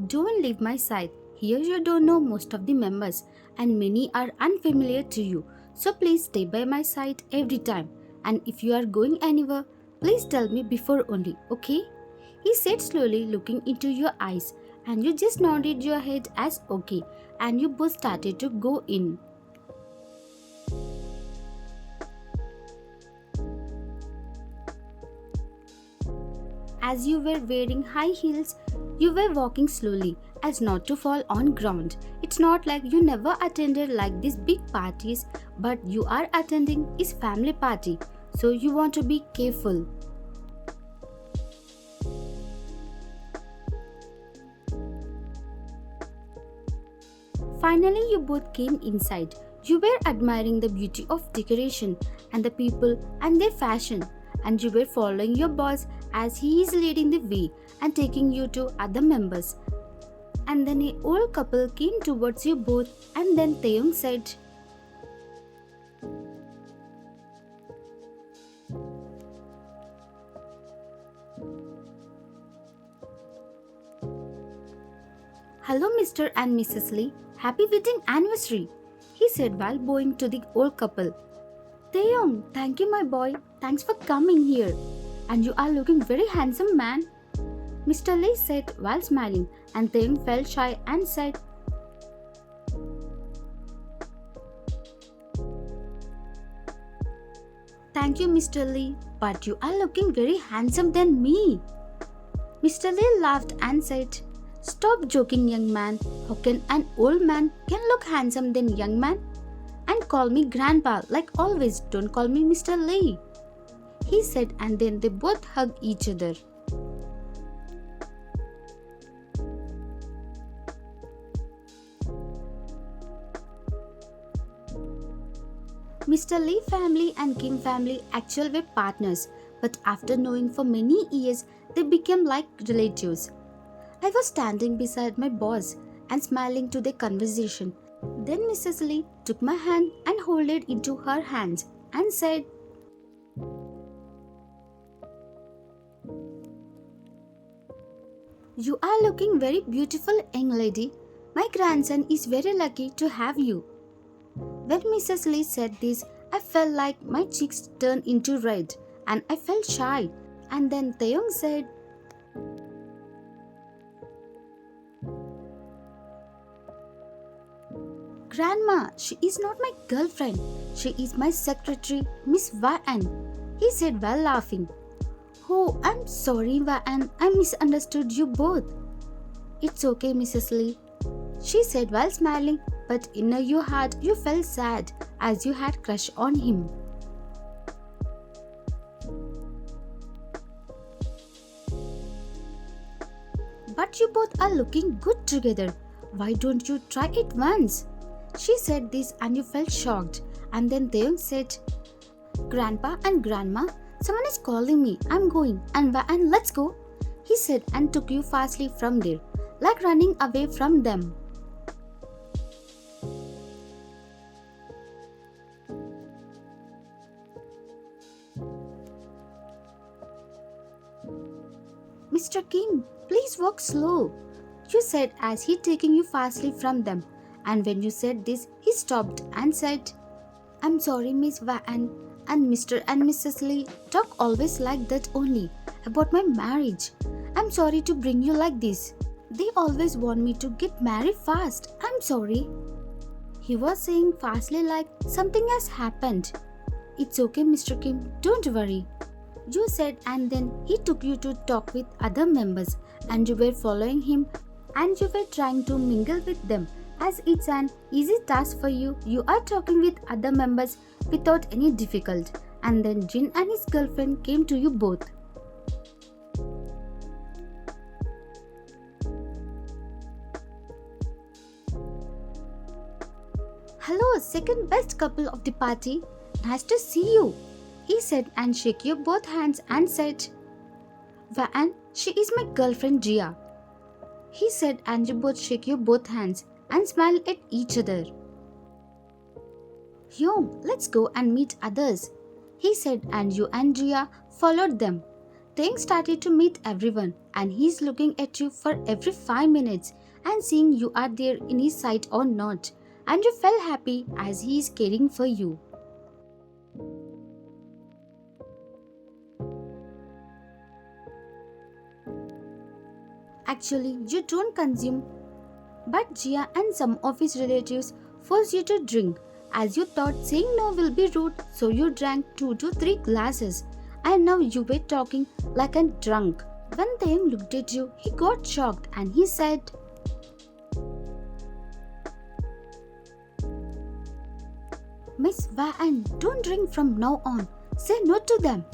Don't leave my side. Here you don't know most of the members and many are unfamiliar to you. So please stay by my side every time. And if you are going anywhere, please tell me before only, okay? He said slowly looking into your eyes and you just nodded your head as okay and you both started to go in. As you were wearing high heels, you were walking slowly as not to fall on ground. It's not like you never attended like these big parties, but you are attending his family party, so you want to be careful. Finally, you both came inside. You were admiring the beauty of decoration and the people and their fashion, and you were following your boss as he is leading the way and taking you to other members. And then a old couple came towards you both, and then Taeyong said, "Hello, Mr. and Mrs. Lee. Happy wedding anniversary," he said while bowing to the old couple. "Taeyong, thank you, my boy. Thanks for coming here. And you are looking very handsome, man," Mr. Lee said while smiling, and Taeyong felt shy and said, "Thank you, Mr. Lee, but you are looking very handsome than me." Mr. Lee laughed and said, "Stop joking, young man. How can an old man can look handsome than young man? And call me grandpa like always. Don't call me Mr. Lee," he said, and then they both hugged each other. Mr. Lee family and Kim family actually were partners, but after knowing for many years, they became like relatives. I was standing beside my boss and smiling to their conversation. Then Mrs. Lee took my hand and held it into her hands and said, "You are looking very beautiful, young lady. My grandson is very lucky to have you." When Mrs. Lee said this, I felt like my cheeks turned into red and I felt shy. And then Taeyong said, "Grandma, she is not my girlfriend. She is my secretary, Miss Van," he said while laughing. "Oh, I'm sorry, Van. I misunderstood you both." "It's okay, Mrs. Lee," she said while smiling, but in your heart you felt sad as you had crush on him. "But you both are looking good together. Why don't you try it once?" She said this and you felt shocked. And then Taeyong said, "Grandpa and Grandma, someone is calling me. I'm going. And let's go," he said and took you fastly from there, like running away from them. "Mr. Kim, please walk slow," you said as he taking you fastly from them. And when you said this, he stopped and said, "I'm sorry, Miss Van, and Mr. and Mrs. Lee talk always like that only about my marriage. I'm sorry to bring you like this. They always want me to get married fast. I'm sorry." He was saying fastly like something has happened. "It's okay, Mr. Kim, don't worry," you said, and then he took you to talk with other members and you were following him and you were trying to mingle with them as it's an easy task for you. You are talking with other members without any difficulty, and then Jin and his girlfriend came to you both. "Hello, second best couple of the party. Nice to see you," he said and shook your both hands and said, "Van, she is my girlfriend Jia," he said, and you both shook your both hands and smiled at each other. "Yo, let's go and meet others," he said, and you and Jia followed them. Taeyong started to meet everyone and he's looking at you for every 5 minutes and seeing you are there in his sight or not. And you felt happy as he is caring for you. Actually, you don't consume, but Jia and some of his relatives force you to drink as you thought saying no will be rude, so you drank 2 to 3 glasses. And now you were talking like a drunk. When Taeyong looked at you, he got shocked and he said, Miss Van, don't drink from now on. Say no to them,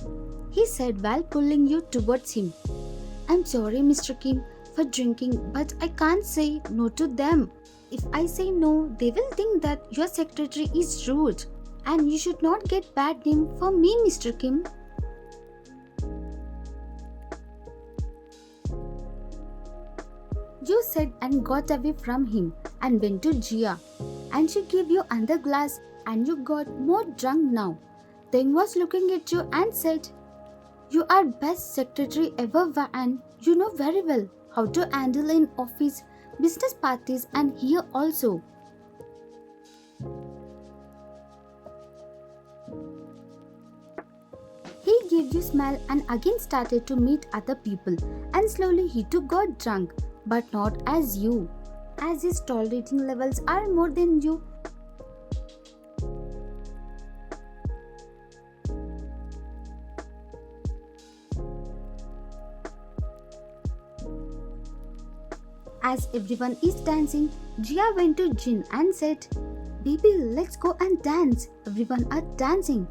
he said while pulling you towards him. I'm sorry, Mr. Kim, for drinking, but I can't say no to them. If I say no, they will think that your secretary is rude. And you should not get bad name for me, Mr. Kim. You said and got away from him and went to Jia. And she gave you another glass and you got more drunk now. Teng was looking at you and said, You are best secretary ever, and you know very well how to handle in office, business parties and here also. He gave you smile and again started to meet other people and slowly he too got drunk, but not as you. As his tolerating levels are more than you. As everyone is dancing, Jia went to Jin and said, Baby, let's go and dance. Everyone are dancing.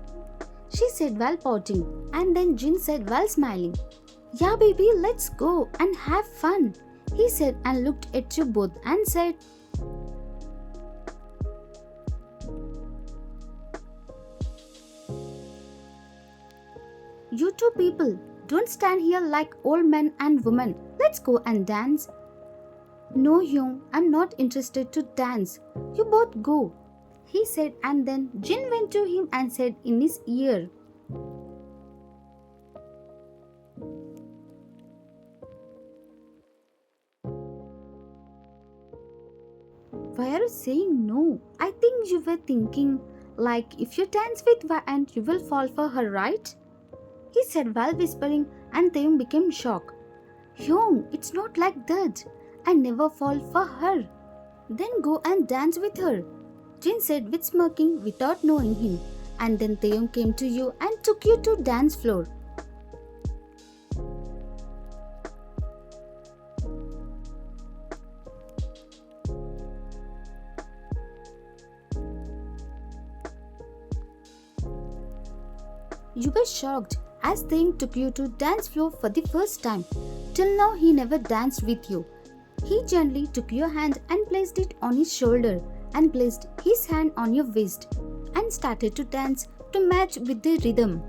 She said while pouting, and then Jin said while smiling, Yeah, baby, let's go and have fun. He said and looked at you both and said, You two people, don't stand here like old men and women. Let's go and dance. No, Hyung, I'm not interested to dance. You both go, he said, and then Jin went to him and said in his ear, Why are you saying no? I think you were thinking, like, if you dance with Van, you will fall for her, right? He said while whispering, and Taeyong became shocked. Hyung, it's not like that. I never fall for her. Then go and dance with her, Jin said with smirking without knowing him. And then Taeyong came to you and took you to dance floor. You were shocked as Taeyong took you to dance floor for the first time. Till now he never danced with you. He gently took your hand and placed it on his shoulder and placed his hand on your waist and started to dance to match with the rhythm.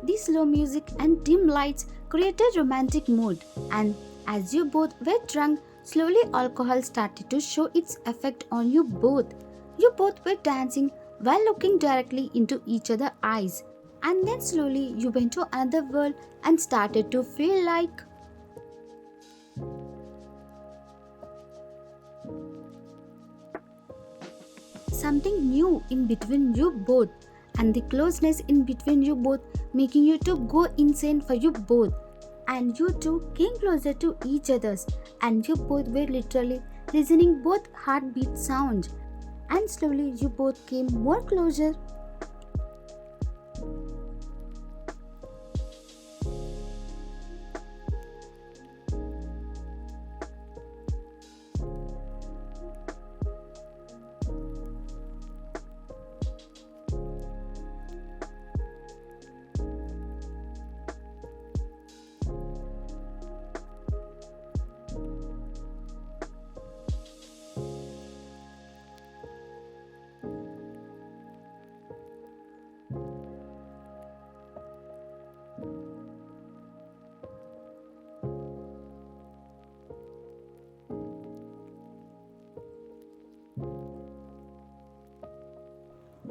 The slow music and dim lights created romantic mood, and as you both were drunk, slowly alcohol started to show its effect on you both. You both were dancing while looking directly into each other's eyes. And then slowly you went to another world and started to feel like something new in between you both, and the closeness in between you both making you to go insane for you both. And you two came closer to each other's, and you both were literally listening both heartbeat sound. And slowly you both came more closer.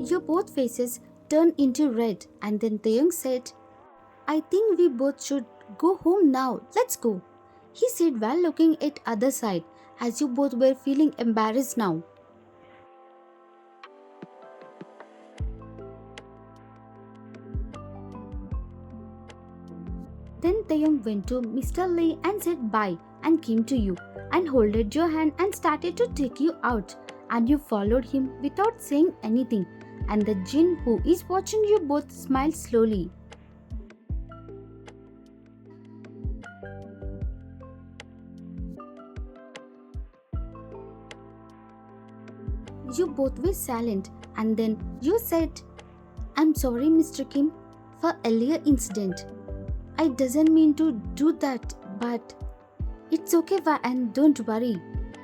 Your both faces turned into red, and then Taeyong said, I think we both should go home now. Let's go. He said while looking at other side, as you both were feeling embarrassed now. Then Taeyong went to Mr. Lee and said bye and came to you and holded your hand and started to take you out, and you followed him without saying anything, and the Jinn who is watching you both smiled slowly. You both were silent, and then you said, I'm sorry Mr. Kim for earlier incident. I doesn't mean to do that, but it's okay and don't worry.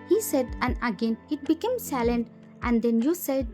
He said, and again it became silent, and then you said,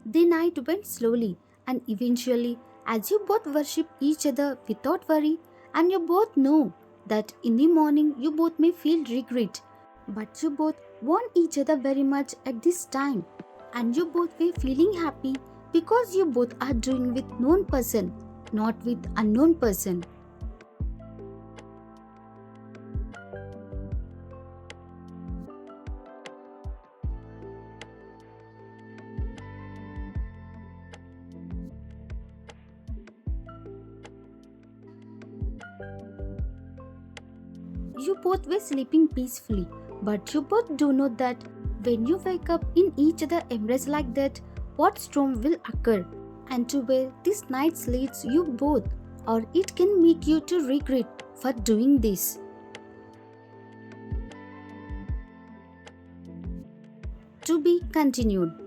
The night went slowly, and eventually, as you both worship each other without worry, and you both know that in the morning you both may feel regret, but you both want each other very much at this time. and you both were feeling happy because you both are doing with known person, not with unknown person. You both were sleeping peacefully, but you both do know that when you wake up in each other embrace like that, what storm will occur, and to where this night leads you both, or it can make you to regret for doing this. To be continued.